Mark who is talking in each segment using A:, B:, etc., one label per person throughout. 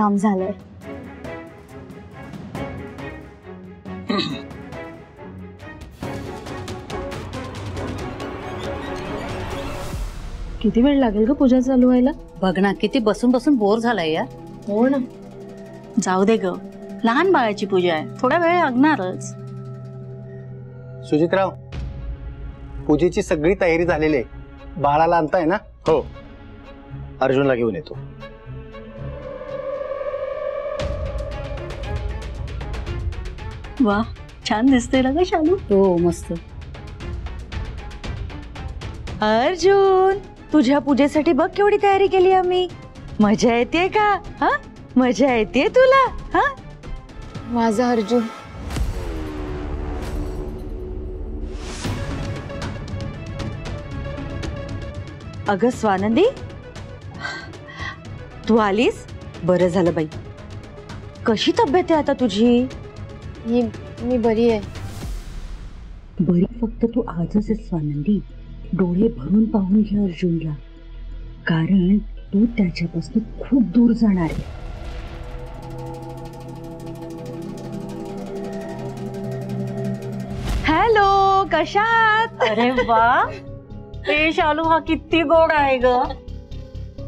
A: काम झालंय.
B: किती वेळ लागेल ग पूजा चालू व्हायला?
C: बघ ना, किती बसून बसून बोर झालाय यार.
B: हो ना.
D: जाऊ दे ग, लहान बाळाची पूजा आहे, थोडा वेळ लागणारच.
E: सुजितराव, पूजेची सगळी तयारी झालेली आहे. बाळाला आणताय ना?
F: हो, अर्जुनला घेऊन येतो.
D: वा, छान दिसते ना ग शालू.
C: हो मस्त.
A: अर्जुन, तुझ्या पूजेसाठी बघ केवढी तयारी केली आम्ही. मजा येते का? हा, मजा येते तुला? हा,
B: माझा अर्जुन.
A: अगं स्वानंदी, तू आलीस? बरं झालं बाई. कशी तब्येत आहे आता तुझी?
B: मी बरी आहे.
C: बरी फक्त तू आजच आहे स्वानंदी. डोळे भरून पाहून घे अर्जुनला, कारण तू त्याच्यापासून खूप दूर जाणार आहे.
A: हॅलो, कशात?
D: अरे वा, हे शालू हा किती गोड आहे ग.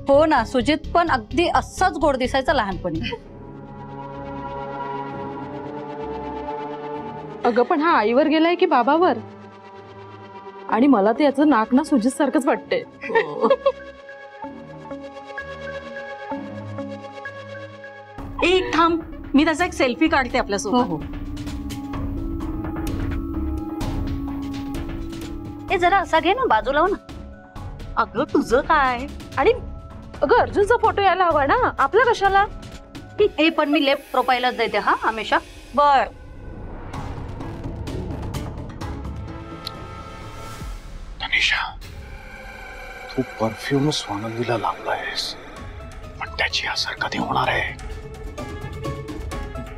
C: हो ना, सुजित पण अगदी असाच गोड दिसायचा लहानपणी.
B: अगं पण हा आईवर गेलाय की बाबावर? आणि मला तर याचं नाक ना सुजित सारखंच वाटतंय.
D: एक थांब, मी त्याचा एक सेल्फी काढते आपल्यासोबत.
C: हो. ए जरा असा घे ना, बाजूला हो ना.
D: अगं तुझं काय?
B: आणि अगं अर्जुनचा फोटो यायला हवा ना, आपला कशाला?
C: ए पण मी लेफ्ट प्रोफाईलच देते हा हमेशा.
D: बर.
F: तनिषा, तू परफ्यूम स्वानंदीला लावलायस, पण त्याची असर कधी होणार आहे?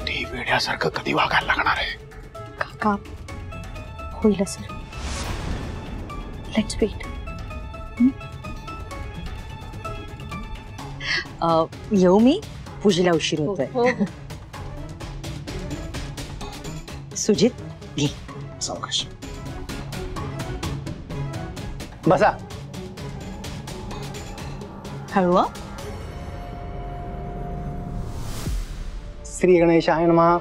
F: ती वेड्यासारखं कधी वागायला लागणार आहे?
A: काका, होईल सर. Let's weight. येऊ मी? पूजेला उशीर होतोय. सुजित घे.
F: सावकाश.
E: बसा.
D: हळू.
E: श्री गणेशाय नमः.